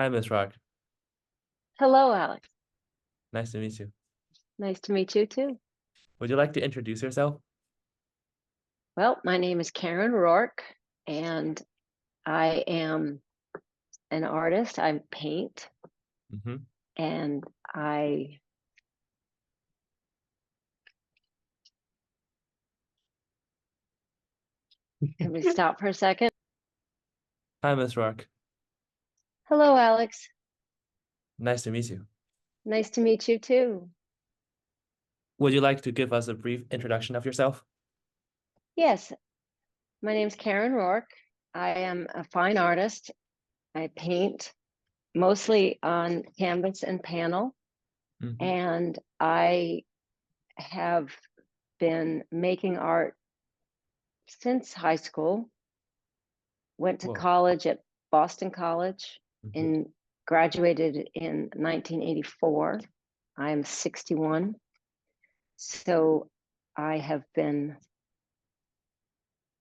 Hi, Miss Rock. Hello, Alex. Nice to meet you. Nice to meet you too. Would you like to introduce yourself? Well, my name is Karen Roarke, and I am an artist. I paint, Mm-hmm. and I can we stop for a second? Hi, Miss Rock. Hello, Alex. Nice to meet you. Nice to meet you too. Would you like to give us a brief introduction of yourself? Yes, my name's Karen Roarke. I am a fine artist. I paint mostly on canvas and panel, Mm-hmm. and I have been making art since high school. Went to Whoa. college at Boston College Mm-hmm. and graduated in 1984. I'm 61. So I have been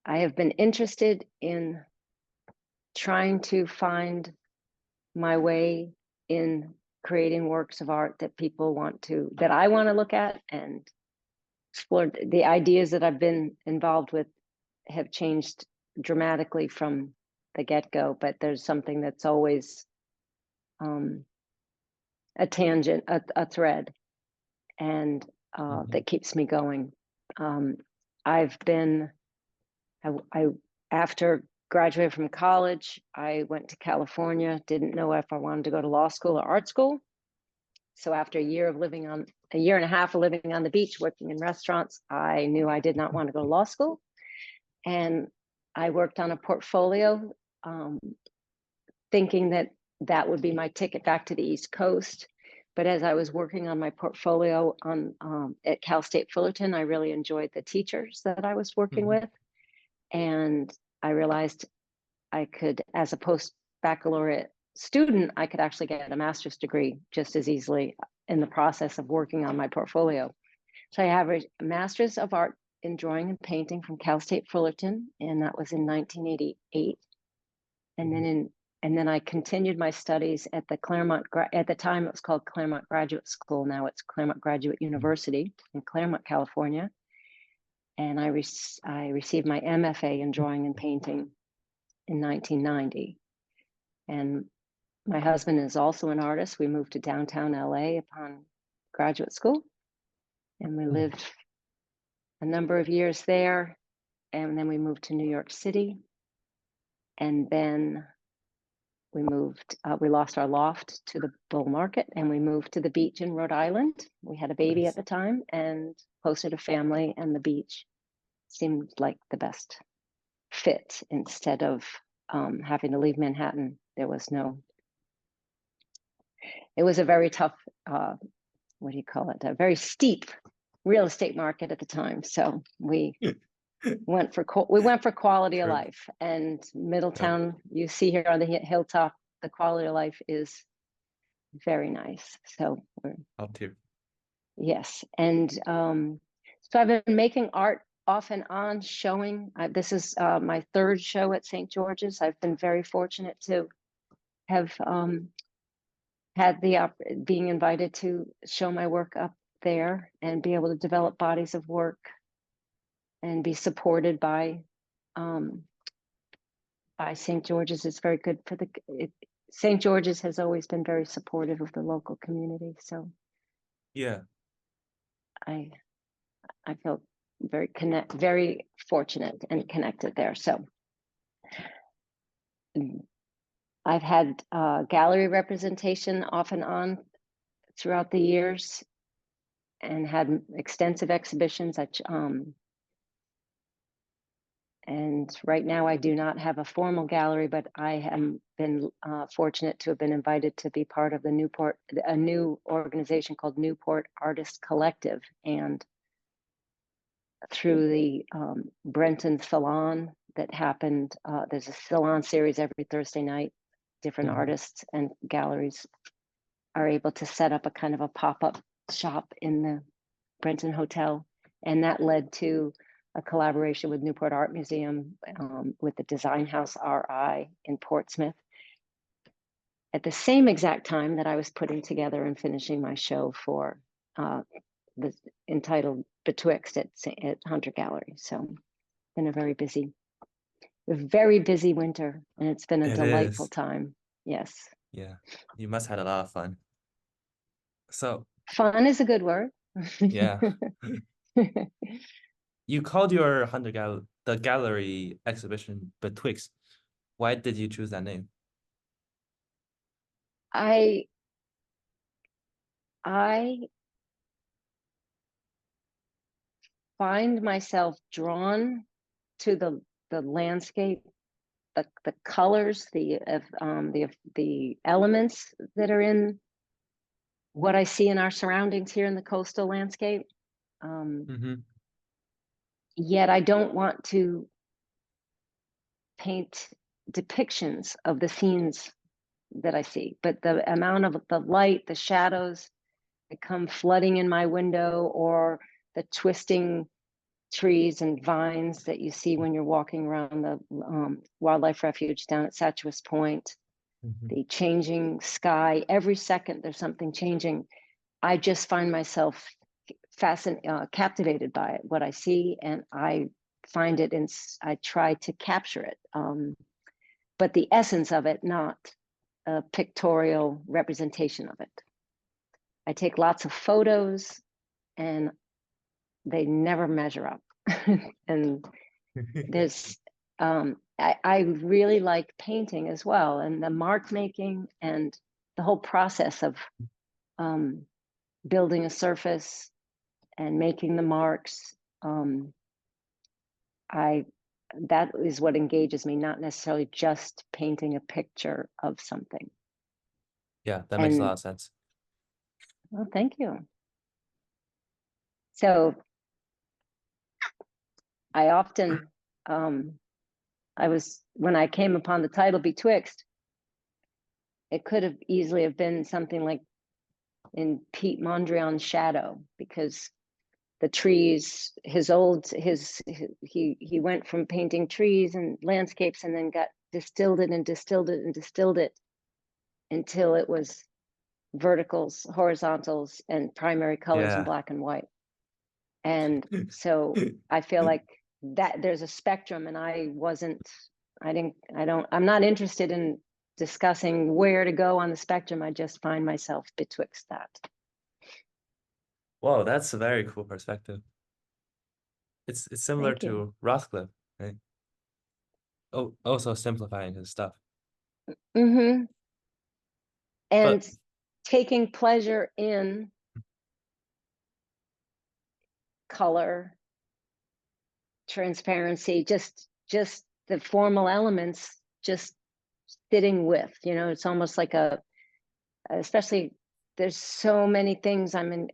I have been interested in trying to find my way in creating works of art that I want to look at and explore. The ideas that I've been involved with have changed dramatically from the get-go, but there's something that's always um, a tangent, a thread, and Mm-hmm. that keeps me going. Um, I've been, I after graduating from college, I went to California. Didn't know if I wanted to go to law school or art school. So after a year and a half of living on the beach, working in restaurants, I knew I did not want to go to law school, and I worked on a portfolio, um, thinking that that would be my ticket back to the East Coast. But as I was working on my portfolio at Cal State Fullerton, I really enjoyed the teachers that I was working Mm-hmm. with. And I realized I could, as a post baccalaureate student, I could actually get a master's degree just as easily in the process of working on my portfolio. So I have a master's of art in drawing and painting from Cal State Fullerton, and that was in 1988. And Mm-hmm. then I continued my studies at the at the time it was called Claremont Graduate School. Now it's Claremont Graduate University in Claremont, California. And I received my MFA in drawing and painting in 1990. And my husband is also an artist. We moved to downtown LA upon graduate school, and we Mm-hmm. lived a number of years there. And then we moved to New York City. And then we lost our loft to the bull market, and we moved to the beach in Rhode Island. We had a baby at Nice. the time and hosted a family, and the beach seemed like the best fit instead of having to leave Manhattan. It was a very tough, what do you call it? A very steep real estate market at the time. So we went for quality of True. life, and Yeah. Middletown, you see here on the hilltop, the quality of life is very nice. So Up to. yes, and so I've been making art off and on, showing. This is my third show at St. George's. I've been very fortunate to have had being invited to show my work up there and be able to develop bodies of work and be supported um, by St. George's. It's very good for St. George's has always been very supportive of the local community. So Yeah. I I feel very fortunate and connected there. So I've had gallery representation off and on throughout the years and had extensive exhibitions. And right now I do not have a formal gallery, but I have been fortunate to have been invited to be part of a new organization called Newport Artist Collective. And through the Brenton Salon that happened. There's a salon series every Thursday night. Different Mm-hmm. artists and galleries are able to set up a kind of a pop-up shop in the Brenton Hotel. And that led to a collaboration with Newport Art Museum, with the Design House RI in Portsmouth. at the same exact time that I was putting together and finishing my show for the entitled Betwixt at Hunter Gallery. So been a very busy winter, and it's been a It delightful is. time. Yes. Yeah. You must have had a lot of fun. So, Fun is a good word. yeah. You called your the gallery exhibition Betwixt. Why did you choose that name? I I find myself drawn to the landscape, the colors, the elements that are in what I see in our surroundings here in the coastal landscape. Mm-hmm. Yet I don't want to paint depictions of the scenes that I see, but the amount of the light, the shadows that come flooding in my window, or the twisting trees and vines that you see when you're walking around the wildlife refuge down at Satchwist Point, Mm-hmm. the changing sky. Every second there's something changing. I just find myself captivated by it, what I see, and I find it, and I try to capture it. But the essence of it, not a pictorial representation of it. I take lots of photos, and they never measure up. And there's, I really like painting as well, and the mark making and the whole process of building a surface and making the marks. I That is what engages me, not necessarily just painting a picture of something. Yeah, that makes a lot And of sense. well, thank you. So I often, when I came upon the title Betwixt, it could have easily have been something like in Pete Mondrian's Shadow, because the trees, he went from painting trees and landscapes, and then got distilled it and distilled it and distilled it until it was verticals, horizontals, and primary colors in Yeah. black and white. And so I feel like that there's a spectrum, and I'm not interested in discussing where to go on the spectrum. I just find myself betwixt that. Whoa, that's a very cool perspective. It's similar Thank you. to Rothcliffe, right? Oh, also simplifying his stuff. Mm-hmm. But And taking pleasure in color, transparency, just the formal elements, just sitting with, it's almost like especially, there's so many things I'm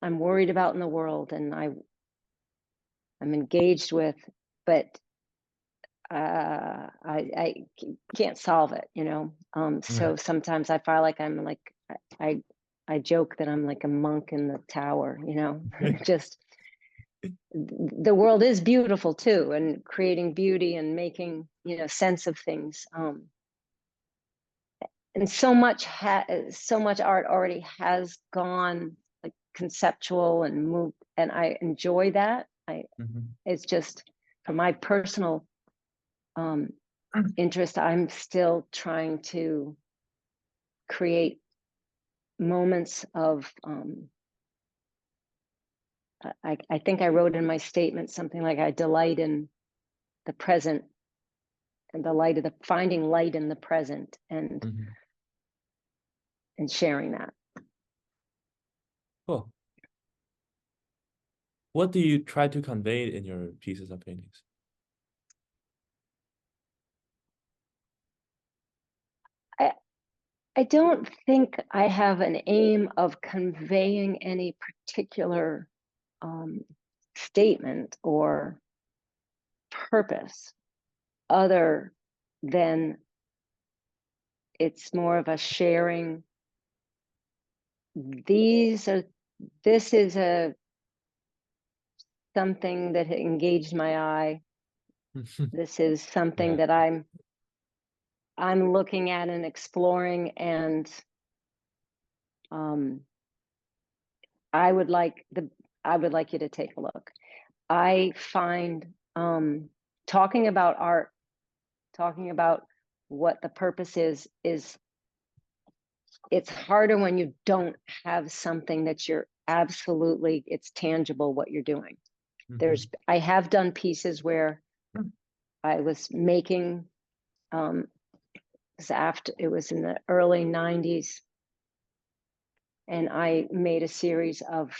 worried about in the world, and I'm engaged with, but I can't solve it, yeah. so sometimes I feel like I'm like, I I joke that I'm like a monk in the tower, just the world is beautiful too, and creating beauty and making, sense of things. And so much art already has gone like conceptual and moved, and I enjoy that. Mhm. It's just for my personal um, interest, I'm still trying to create moments of I think I wrote in my statement something like, I delight in the present, and the light of the finding light in the present, Mhm. and sharing that. Cool. What do you try to convey in your pieces of paintings? I I don't think I have an aim of conveying any particular um, statement or purpose, other than it's more of a sharing. These are this is a something that engaged my eye. This is something Yeah. that I'm I'm looking at and exploring, and I would like you to take a look. I find talking about art, talking about what the purpose is it's harder when you don't have something that you're absolutely, it's tangible what you're doing. I have done pieces where I was making, it was in the early 90s, and I made a series of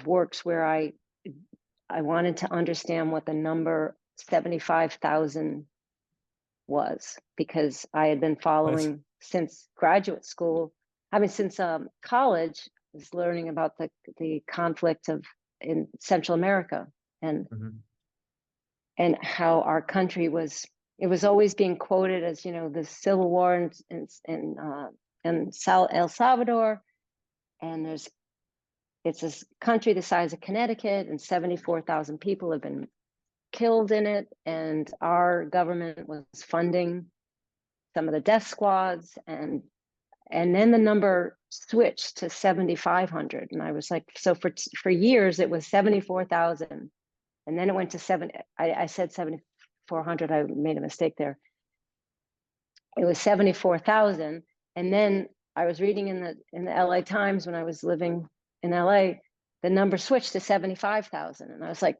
works where I wanted to understand what the number 75,000 was, because I had been following since graduate school. I mean, since college, I was learning about the conflict in Central America, and how our country was. It was always being quoted as, the civil war in El Salvador, and it's a country the size of Connecticut, and 74,000 people have been killed in it, and our government was funding some of the death squads, and then the number switched to 7,500, and I was like, so for years it was 74,000, and then it went to I said 7,400, I made a mistake there. It was 74,000, and then I was reading in the LA Times when I was living in LA, the number switched to 75,000, and I was like,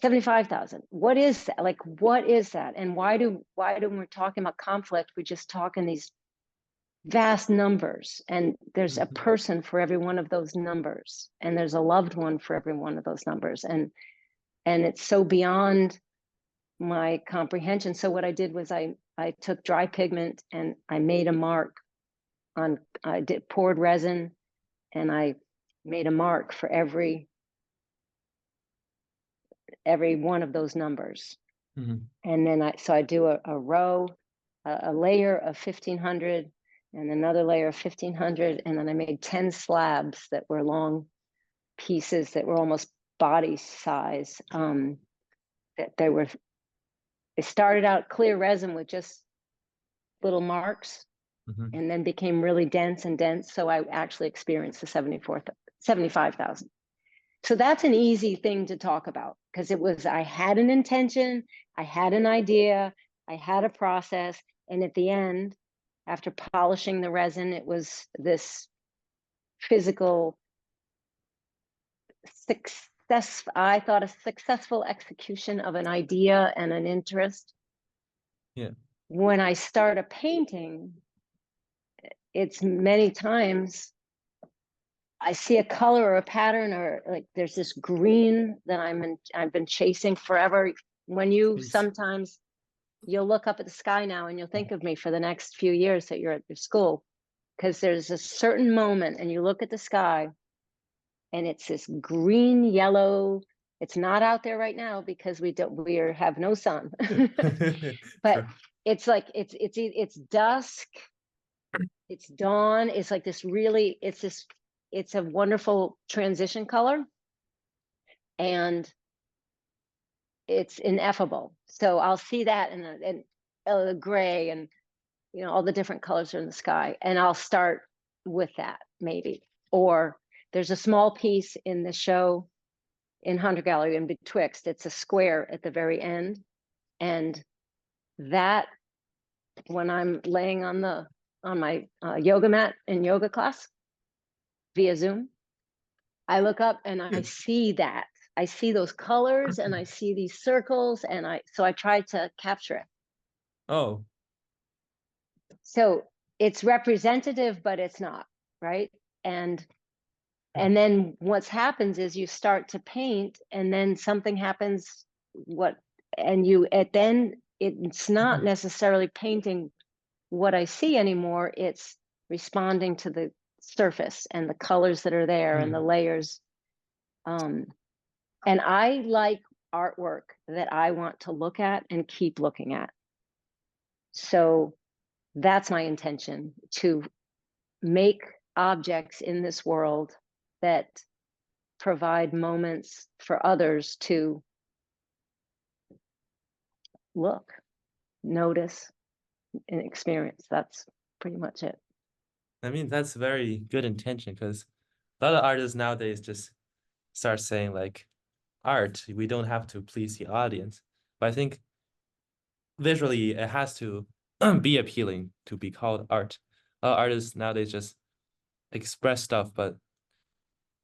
75,000. What is that? Like, what is that? And why do when we're talking about conflict, we just talk in these vast numbers, and there's a person for every one of those numbers, and there's a loved one for every one of those numbers, and it's so beyond my comprehension. So what I did was I took dry pigment and I made a mark poured resin, and I made a mark for every one of those numbers. And then I do a row, a layer of 1,500, and another layer of 1,500, and then I made 10 slabs that were long pieces that were almost body size. It started out clear resin with just little marks, and then became really dense and dense. So I actually experienced the 75,000. So that's an easy thing to talk about, because I had an intention, I had an idea, I had a process, and at the end, after polishing the resin, it was this physical success. I thought a successful execution of an idea and an interest. Yeah. When I start a painting, it's many times I see a color or a pattern, or like there's this green that I've been chasing forever. When sometimes you'll look up at the sky now and you'll think of me for the next few years that you're at your school, because there's a certain moment and you look at the sky and it's this green yellow. It's not out there right now because we have no sun, but it's like it's dusk, it's dawn. It's like this really, it's a wonderful transition color, and it's ineffable. So I'll see that and the gray, and all the different colors are in the sky, and I'll start with that maybe. Or there's a small piece in the show in Hunter Gallery in Betwixt. It's a square at the very end, and that, when I'm laying on my yoga mat in yoga class via Zoom, I look up and I see that. I see those colors and I see these circles, and so I try to capture it. Oh. So it's representative, but it's not, right? And then what happens is you start to paint, and then something happens, then it's not necessarily painting what I see anymore. It's responding to the surface and the colors that are there and the layers. And I like artwork that I want to look at and keep looking at. So that's my intention, to make objects in this world that provide moments for others to look, notice, and experience. That's pretty much it. I mean, that's very good intention because a lot of artists nowadays just start saying like art, we don't have to please the audience. But I think visually it has to be appealing to be called art. A lot of artists nowadays just express stuff, but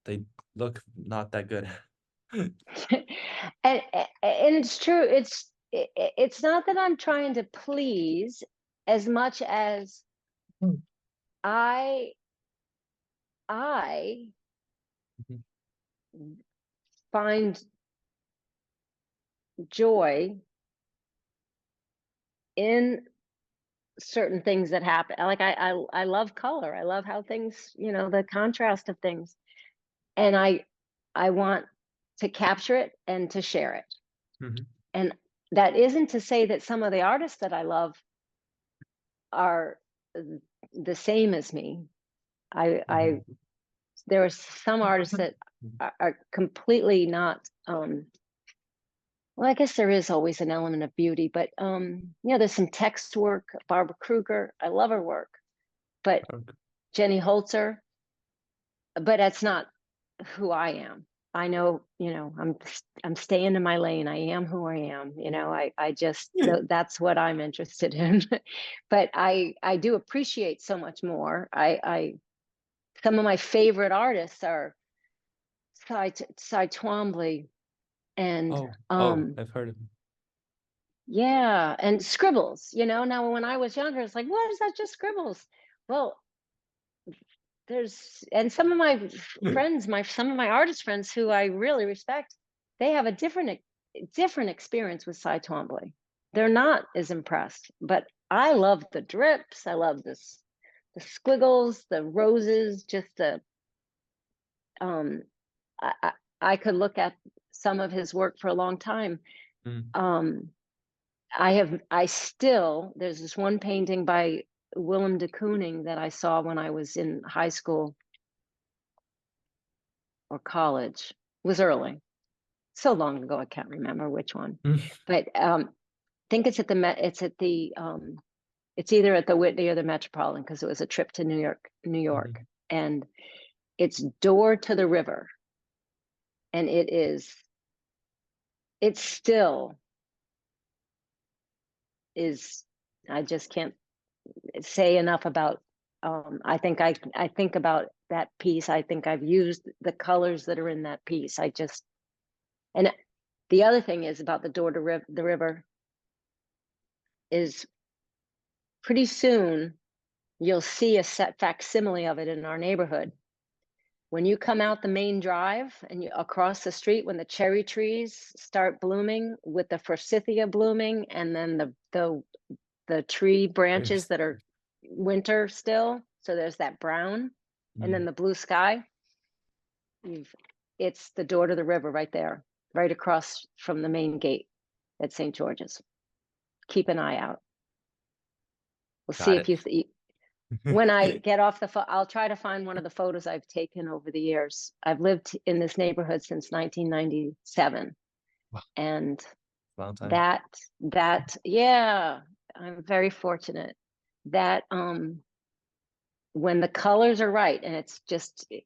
they look not that good. and it's true. It's not that I'm trying to please as much as I I Mhm. find joy in certain things that happen. Like I love color. I love how things, the contrast of things. And I want to capture it and to share it. Mhm. And that isn't to say that some of the artists that I love are the same as me. I Mhm. there are some artists that are completely not well, I guess there is always an element of beauty, but there's some text work. Barbara Kruger, I love her work, but Okay. Jenny Holzer, but that's not who I am. I know, I'm staying in my lane. I am who I am. I just that's what I'm interested in. But I do appreciate so much more. I some of my favorite artists are Cy Twombly and Oh, I've heard of him. yeah, and scribbles. Now when I was younger, it's like, what is that? Just scribbles. Well, and some of my friends, some of my artist friends who I really respect, they have a different experience with Cy Twombly. They're not as impressed, but I love the drips. I love the squiggles, the roses, just the um I, I I could look at some of his work for a long time. Mm. Um I still, there's this one painting by Willem de Kooning that I saw when I was in high school or college. It was early, so long ago I can't remember which one. But I think it's at the it's either at the Whitney or the Metropolitan because it was a trip to New York, Mhm. and it's Door to the River, and it still is. I just can't say enough about. I think about that piece. I think I've used the colors that are in that piece. And the other thing is about the Door to the River is pretty soon you'll see a set facsimile of it in our neighborhood. When you come out the main drive and you across the street, when the cherry trees start blooming with the forsythia blooming, and then the tree branches Grapes. that are winter still, so there's that brown, and then Mm. the blue sky. It's the Door to the River right there, right across from the main gate at St. George's. Keep an eye out. We'll see Got if it. when I get off the phone, I'll try to find one of the photos I've taken over the years. I've lived in this neighborhood since 1997. Wow, And long time. yeah, I'm very fortunate that when the colors are right, and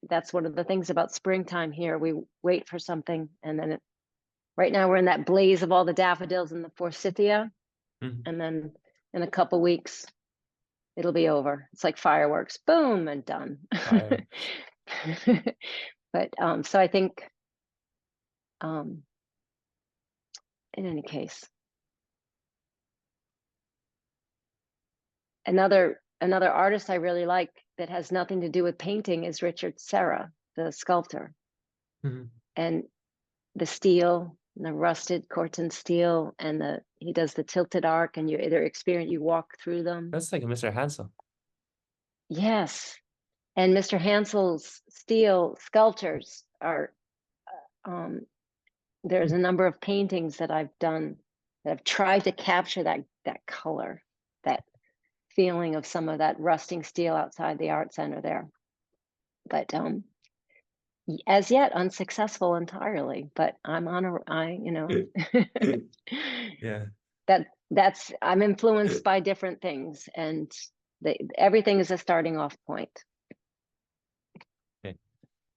that's one of the things about springtime here. We wait for something, and then right now we're in that blaze of all the daffodils and the forsythia, Mhm. and then in a couple weeks it'll be over. It's like fireworks, boom, and done. Fire. But so I think um, in any case, another artist I really like that has nothing to do with painting is Richard Serra, the sculptor, Mhm. and the steel, the rusted Corten steel, and he does the tilted arc, and you walk through them. That's like Mr. Hansel. Yes, and Mr. Hansel's steel sculptures are um, there's a number of paintings that I've done that have tried to capture that color, that feeling of some of that rusting steel outside the art center there. But as yet unsuccessful entirely. But I'm on a I Yeah. I'm influenced by different things, and everything is a starting off point. Okay,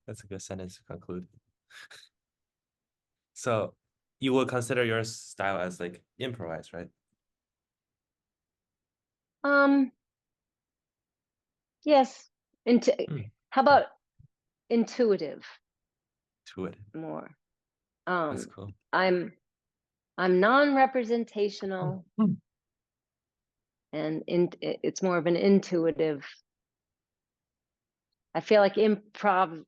that's a good sentence to conclude. So you will consider your style as like improvised, right? Um, yes. Mm, How okay. about intuitive To it. more? That's Um, cool. I'm I'm non-representational, Mm. and it's more of an intuitive. I feel like improv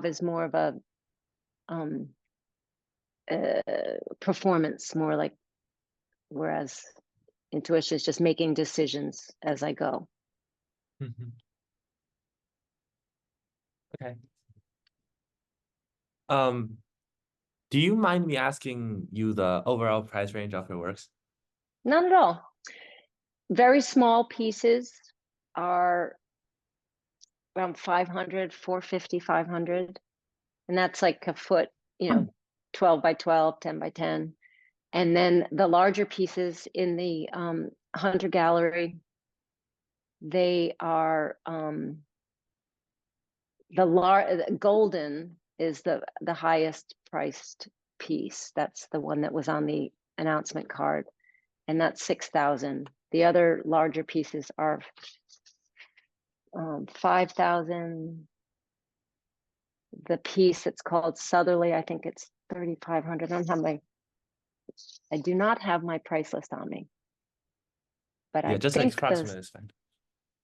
is more of a um uh, performance, more like, whereas intuition is just making decisions as I go. Mhm. Okay. Do you mind me asking you the overall price range of your works? Not at all. Very small pieces are around 500, 450, 500. And that's like a foot, you know, 12 by 12, 10 by 10. And then the larger pieces in the Hunter Gallery, they are golden is the highest priced piece. That's the one that was on the announcement card, and that's 6,000. The other larger pieces are 5,000. The piece that's called Southerly, I think it's 3,500. I do not have my price list on me, but Yeah, I just like think those, approximate is fine.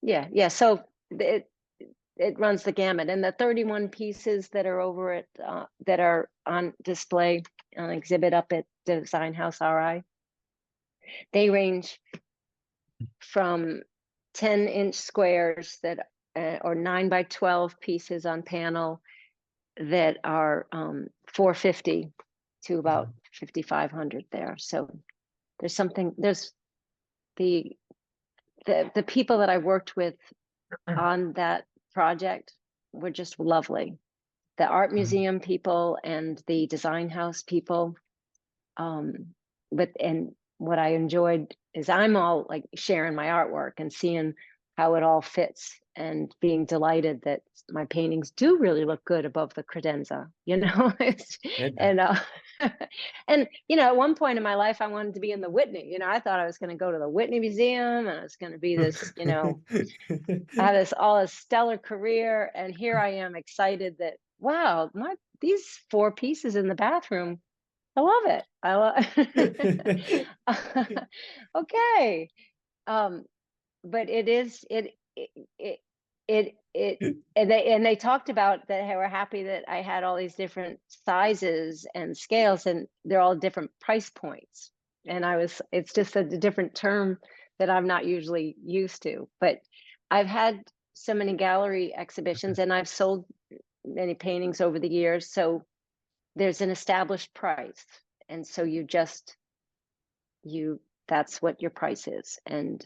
yeah. So it runs the gamut, and the 31 pieces that are over at that are on display on exhibit up at Design House RI, they range from 10-inch squares that or 9 by 12 pieces on panel that are 450 to about 5,500 there. So there's the the people that I worked with on that project were just lovely. The art Mhm. museum people and the design house people. And what I enjoyed is I'm all like sharing my artwork and seeing how it all fits and being delighted that my paintings do really look good above the credenza, you know. Yeah. and and you know, at one point in my life I wanted to be in the Whitney. You know, I thought I was going to go to the Whitney Museum and I was going to be this, you know, I had this stellar career, and here I am excited that, wow, these 4 pieces in the bathroom, I love it. Okay. Um, but it is it and they talked about that they were happy that I had all these different sizes and scales, and they're all different price points. And it's just a different term that I'm not usually used to. But I've had so many gallery exhibitions, and I've sold many paintings over the years. So there's an established price, and so you that's what your price is. And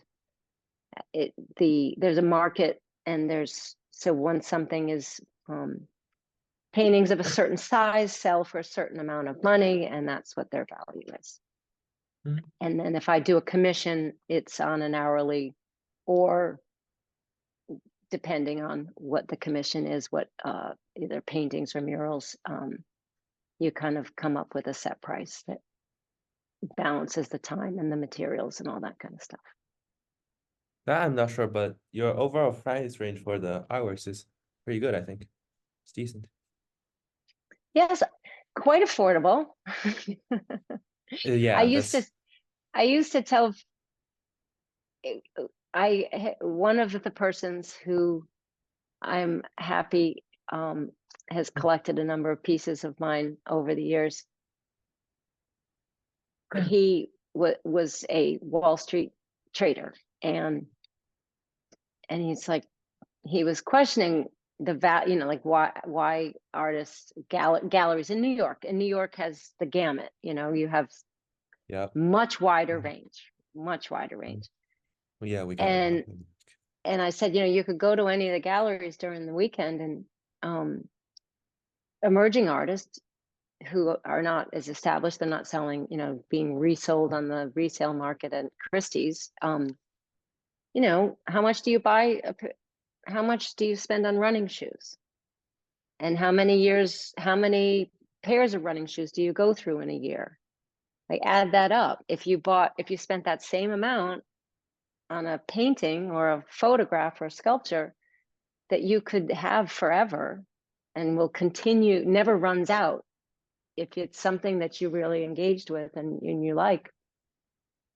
there's a market, and so once something is paintings of a certain size sell for a certain amount of money, and that's what their value is. Mhm. And then if I do a commission, it's on an hourly, or depending on what the commission is, what either paintings or murals, you kind of come up with a set price that balances the time and the materials and all that kind of stuff. That I'm not sure, but your overall price range for the artworks is pretty good, I think. It's decent. Yes, quite affordable. I Yeah, used to that's I used to tell one of the persons who I'm happy has collected a number of pieces of mine over the years. He was a Wall Street trader, and he's like, he was questioning the value, you know, like why artists galleries in New York. And New York has the gamut, you know, you have yep. much wider Mhm. range, much wider Mhm. range. Well, yeah, we got a lot. And I said, you know, you could go to any of the galleries during the weekend, and emerging artists who are not as established. They're not selling, being resold on the resale market at Christie's. How much do you buy? How much do you spend on running shoes? And how many pairs of running shoes do you go through in a year? Like add that up. If you spent that same amount on a painting or a photograph or a sculpture that you could have forever and will continue, never runs out. If it's something that you really engaged with and you like,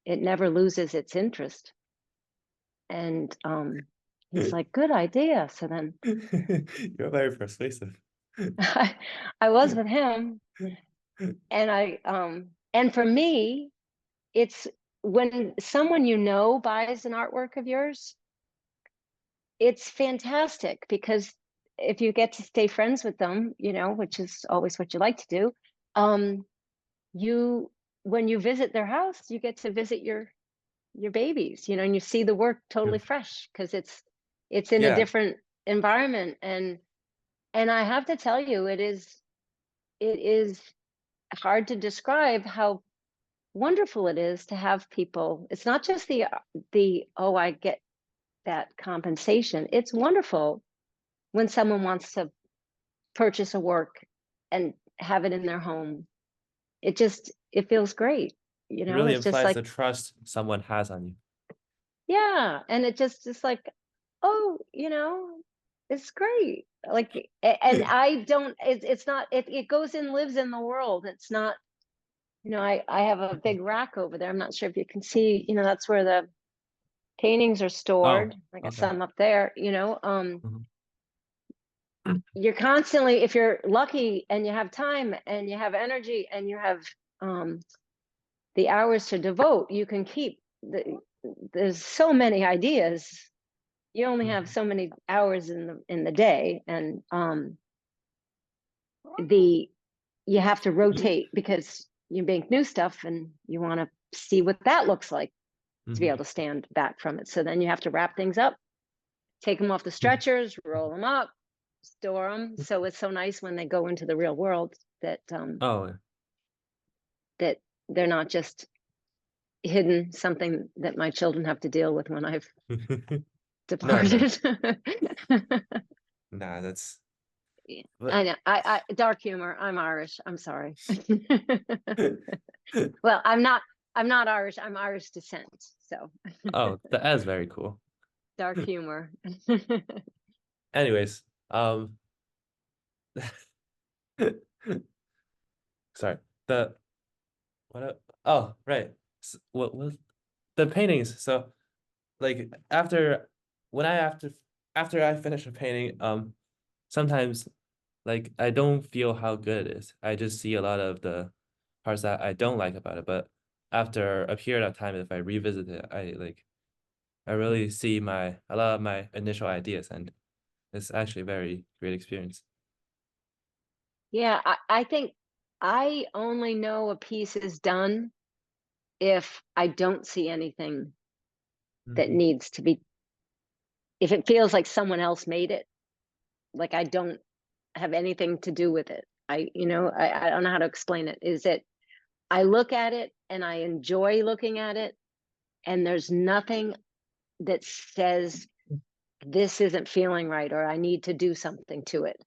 it never loses its interest. And he's like, good idea. So then You're very persuasive. I was with him, and for me, it's when someone buys an artwork of yours, it's fantastic because if you get to stay friends with them, which is always what you like to do, you when you visit their house, you get to visit your babies, and you see the work totally fresh because it's in a Yeah. different environment. And I have to tell you, it is hard to describe how wonderful it is to have people. It's not just the oh, I get that compensation. It's wonderful when someone wants to purchase a work and have it in their home. It feels great. It really It's just implies like, the trust someone has on you. yeah. And it's like, oh, it's great. Like, and I don't, it's not, it goes in, lives in the world. It's not, I have a big rack over there. I'm not sure if you can see, that's where the paintings are stored. Oh, I got okay. some up there, Mhm. you're constantly, if you're lucky and you have time and you have energy and you have um, the hours to devote, you can there's so many ideas. You only have Mhm. so many hours in the day, and the you have to rotate because you make new stuff and you want to see what that looks like to be able Mhm. to stand back from it. So then you have to wrap things up, take them off the stretchers, roll them up, store them. So it's so nice when they go into the real world Oh, that they're not just hidden, something that my children have to deal with when I've no, no, departed. nah, that's I but know. Dark humor. I'm Irish. I'm sorry. Well, I'm not. I'm not Irish. I'm Irish descent. So oh, that's very cool. dark humor. Anyways, sorry. The oh, right. What was the paintings? So like when I after I finish a painting, sometimes like I don't feel how good it is. I just see a lot of the parts that I don't like about it. But after a period of time, if I revisit it, I really see a lot of my initial ideas, and it's actually a very great experience. Yeah, I think I only know a piece is done if I don't see anything that Mhm. needs to be, if it feels like someone else made it, like I don't have anything to do with it. I don't know how to explain it. Is that I look at it and I enjoy looking at it, and there's nothing that says this isn't feeling right or I need to do something to it.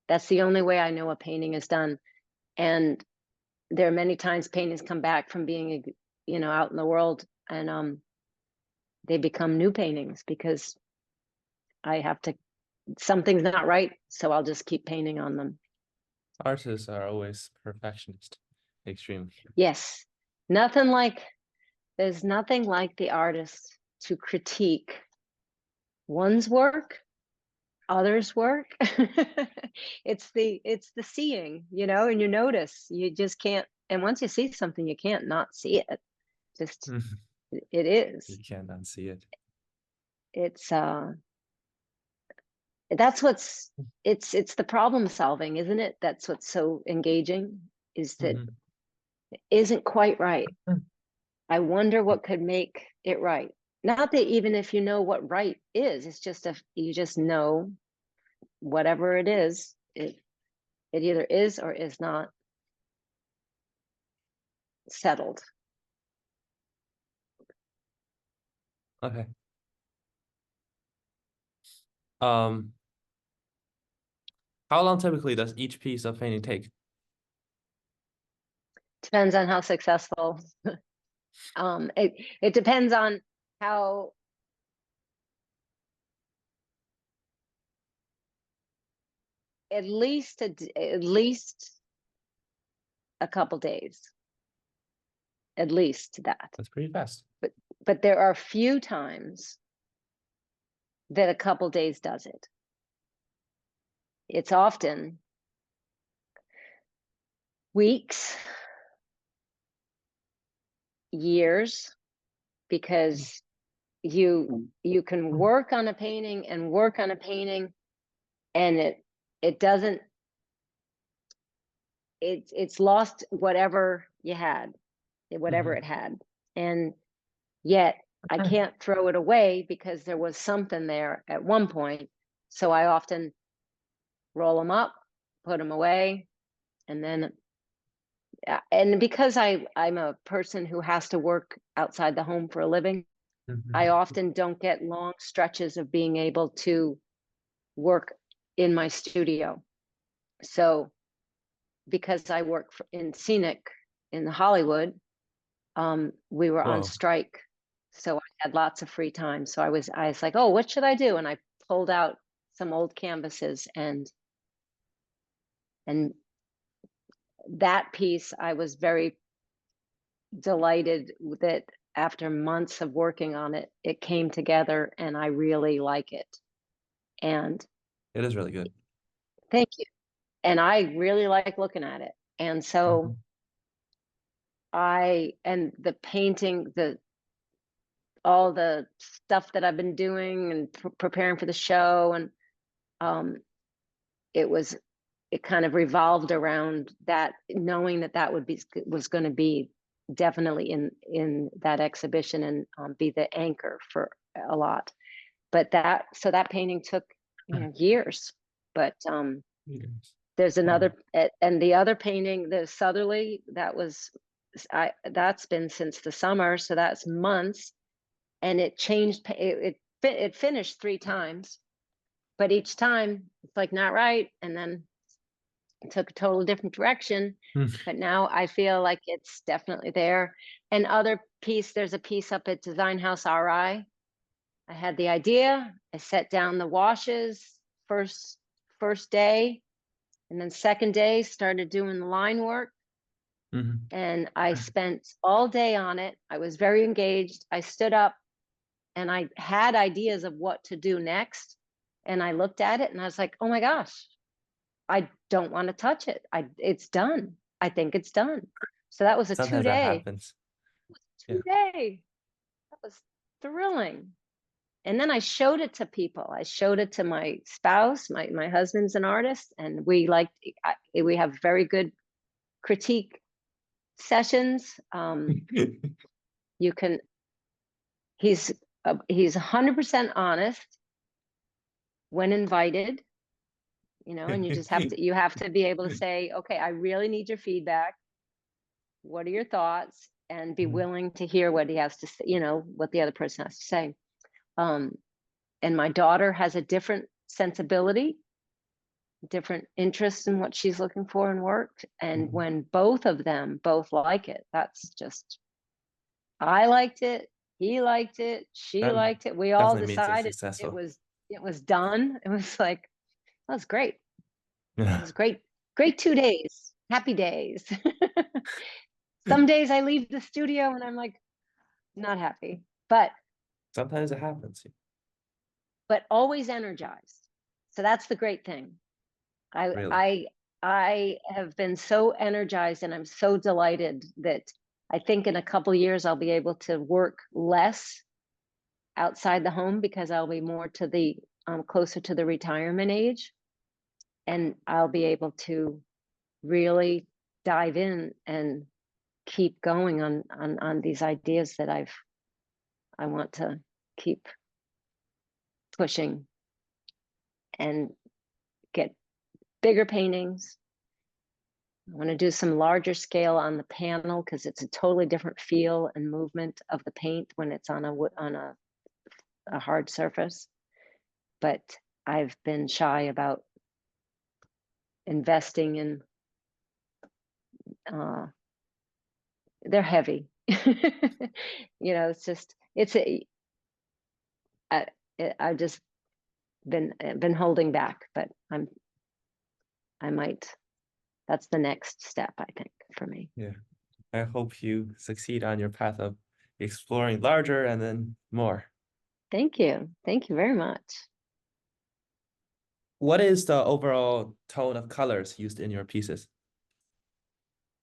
That's the only way I know a painting is done. And there are many times paintings come back from being, out in the world, and they become new paintings because I have to, something's not right, so I'll just keep painting on them. Artists are always perfectionist, extreme. Yes, nothing like there's nothing like the artist to critique one's work, others' work. It's the seeing, and you notice. You just can't, and once you see something, you can't not see it. Just it You is. can't unsee it. It's that's what's it's the problem solving, isn't it? That's what's so engaging, is that Mhm. it isn't quite right. I wonder what could make it right. Not that even if you know what right is, it's just if you just know whatever it is, it either is or is not. settled. Okay. Um, how long typically does each piece of painting take? Depends on how successful. It depends on how, at least a couple days, at least that. That's pretty fast. But there are few times that a couple days does it. It's often weeks, years, because you can work on a painting and work on a painting, and it doesn't, it's lost whatever you had, whatever it had, and yet I can't throw it away because there was something there at one point. So I often roll them up, put them away, and then and because I'm a person who has to work outside the home for a living, I often don't get long stretches of being able to work in my studio. So because I work in scenic in Hollywood, we were on Whoa, strike. So I had lots of free time. So I was like, oh, what should I do? And I pulled out some old canvases, and that piece, I was very delighted that after months of working on it, it came together and I really like it. And it is really good. thank you. And I really like looking at it. And so and the painting, all the stuff that I've been doing and preparing for the show, and um, it kind of revolved around that, knowing that was going to be definitely in that exhibition, and be the anchor for a lot. But that painting took years. But there's another, and the other painting, the Southerly, that's been since the summer, so that's months, and it changed. It finished 3 times, but each time it's like not right, and then it took a totally different direction. But now I feel like it's definitely there. And there's a piece up at Design House RI. I had the idea. I set down the washes first day, and then second day started doing the line work. And I spent all day on it. I was very engaged. I stood up and I had ideas of what to do next. And I looked at it and I was like, oh my gosh, I don't want to touch it. It's done. I think it's done. So that was a Sometimes that 2 day. happens. Yeah. 2 day. That was thrilling. And then I showed it to people. I showed it to my spouse. My husband's an artist, and we have very good critique sessions. You can. He's 100% honest when invited. And you have to be able to say, okay, I really need your feedback. What are your thoughts? And be willing to hear what he has to say, what the other person has to say. And my daughter has a different sensibility, different interest in what she's looking for in work. And when both of them both like it, that's just, I liked it, he liked it, she That liked it. We all definitely means it's decided successful. it was done. It was like, that was great. It Yeah. was great 2 days, happy days. Some days I leave the studio and I'm like, not happy, but Sometimes it happens. always energized. So that's the great thing. I Really. I I have been so energized, and I'm so delighted that I think in a couple years I'll be able to work less outside the home, because I'll be more to the closer to the retirement age, and I'll be able to really dive in and keep going on these ideas that I want to keep pushing and get bigger paintings, I want to do some larger scale on the panel because it's a totally different feel and movement of the paint when it's on a hard surface. But I've been shy about investing in, they're heavy. It's just, I, I've just been holding back, but I might, that's the next step, I think, for me. Yeah. I hope you succeed on your path of exploring larger and then more. Thank you. Thank you very much. What is the overall tone of colors used in your pieces?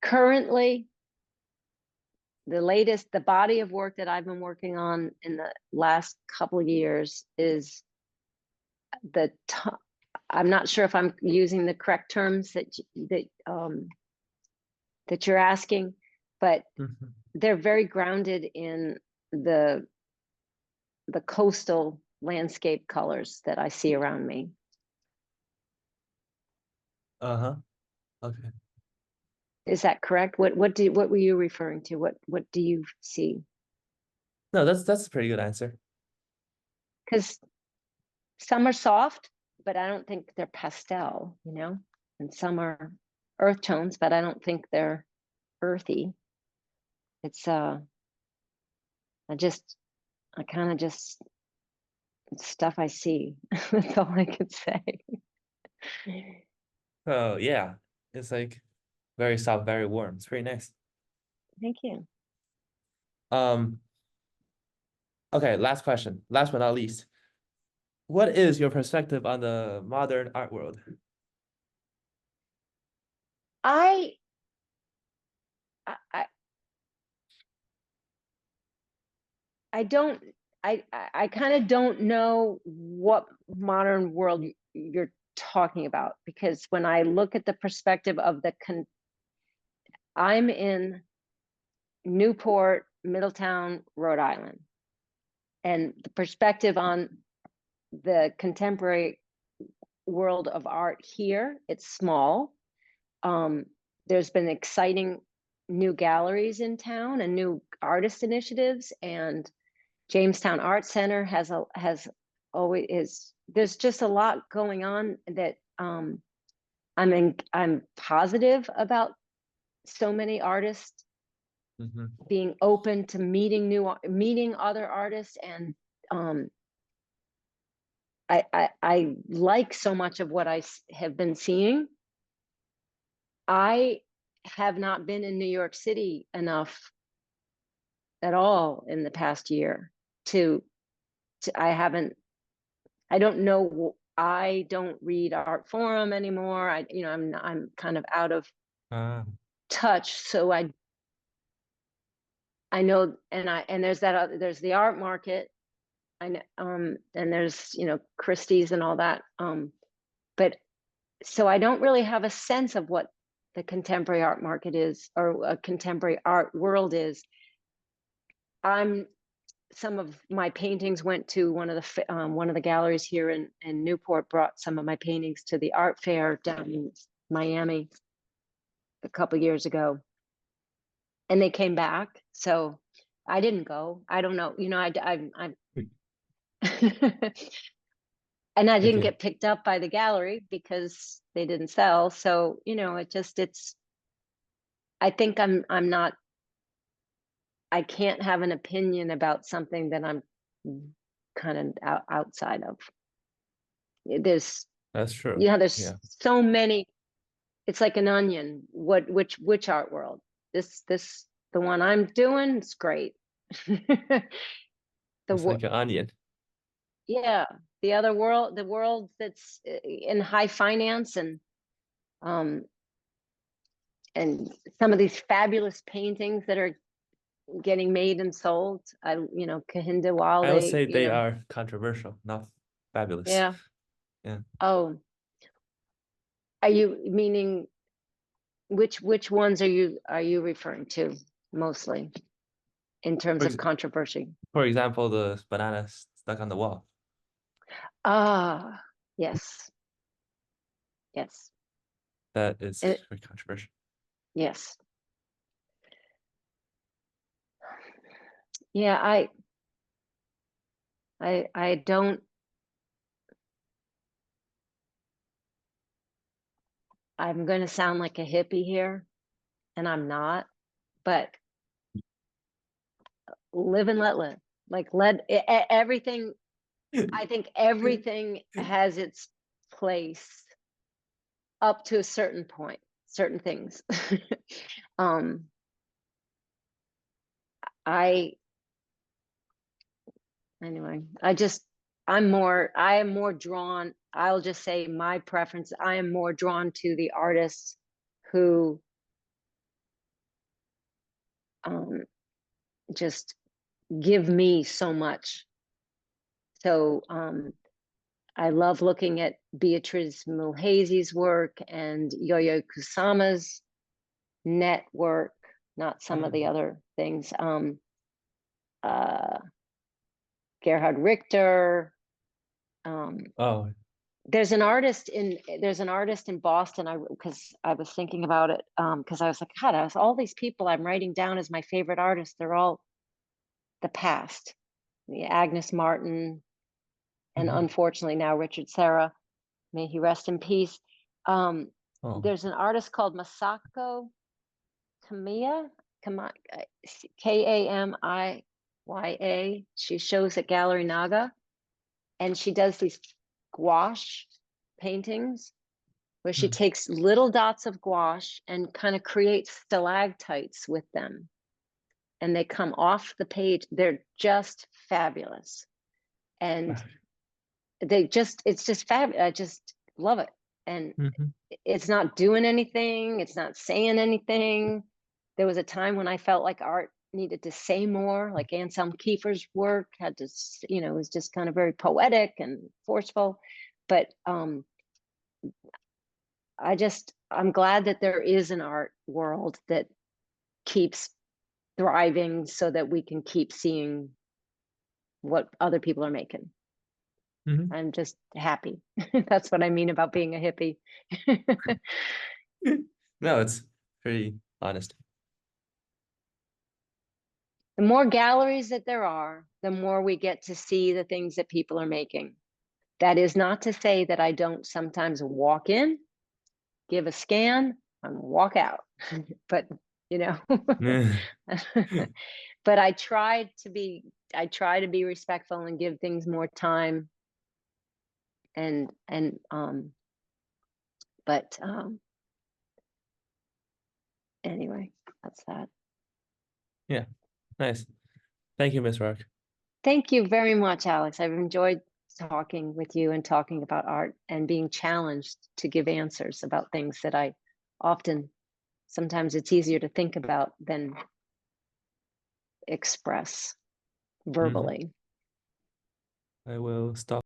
Currently, the body of work that I've been working on in the last couple of years is I'm not sure if I'm using the correct terms that you're asking, but Mhm. they're very grounded in the coastal landscape colors that I see around me. Uh-huh. Okay. Is that correct? What were you referring to? What do you see? No, that's a pretty good answer. Because some are soft, but I don't think they're pastel, and some are earth tones, but I don't think they're earthy. It's I kind of just, it's stuff I see. That's all I could say. Oh yeah. It's like very soft, very warm. It's pretty nice. Thank you. Um, okay, last question. Last but not least. What is your perspective on the modern art world? I I I don't I kind of don't know what modern world you're talking about, because when I look at the perspective of I'm in Newport, Middletown, Rhode Island, and the perspective on the contemporary world of art here, it's small. Um, there's been exciting new galleries in town and new artist initiatives, and Jamestown Art Center has always is. There's just a lot going on that I'm positive about. So many artists Mhm. being open to meeting other artists, and um, I like so much of what I have been seeing. I have not been in New York City enough at all in the past year to I haven't, I don't know, I don't read Art Forum anymore. I'm kind of out of Ah, touch, so I know, and there's the art market. I know, and there's Christie's and all that. But so I don't really have a sense of what the contemporary art market is, or a contemporary art world is. I'm Some of my paintings went to one of the galleries here in Newport. Brought some of my paintings to the art fair down in Miami a couple years ago, and they came back. So I didn't go. I don't know. I and I didn't okay. get picked up by the gallery because they didn't sell. So it's. I think I'm not. I can't have an opinion about something that I'm kind of outside of. There's That's true. there's Yeah. so many. It's like an onion. Which art world? This the one I'm doing is great. the It's wo- like an onion. yeah, the world that's in high finance, um and some of these fabulous paintings that are getting made and sold. Kahinda I would Wale, say they are controversial, not fabulous. yeah. Yeah. Oh, are you meaning which ones are you referring to mostly in terms For of ex controversy? for example, the banana stuck on the wall. Ah, yes, yes. That is And very controversial. Yes. Yeah, I don't, I'm going to sound like a hippie here, and I'm not, but live and let live. Like everything, I think everything has its place up to a certain point, certain things. um I anyway, I am more drawn, I'll just say my preference, I am more drawn to the artists who um just give me so much. So I love looking at Beatrice Mulhazy's work and Yo-Yo Kusama's network, not some of the Mm. other things. Uh Gerhard Richter. Oh. There's an artist in Boston. Because I was thinking about it, because I was like, God, all these people I'm writing down as my favorite artists, they're all the past. Agnes Martin, and Mhm. unfortunately now Richard Serra, may he rest in peace. Um, Oh. there's an artist called Masako Kamiya, Kamiya. She shows at Gallery Naga, and she does these gouache paintings where she Mm. takes little dots of gouache and kind of creates stalactites with them. And they come off the page. They're just fabulous. And it's just fabulous. I just love it. And Mhm. it's not doing anything, it's not saying anything. There was a time when I felt like art needed to say more, like Anselm Kiefer's work had to, it was just kind of very poetic and forceful. But I'm glad that there is an art world that keeps thriving so that we can keep seeing what other people are making. Mhm. I'm just happy. That's what I mean about being a hippie. No, it's pretty honest. The more galleries that there are, the more we get to see the things that people are making. That is not to say that I don't sometimes walk in, give a scan, and walk out. But, you know, but I try to be respectful and give things more time. And but anyway, that's that. Yeah, nice. Thank you, Miss Roarke. Thank you very much, Alex. I've enjoyed talking with you and talking about art and being challenged to give answers about things that I often, sometimes it's easier to think about than express Mhm. verbally. I will stop.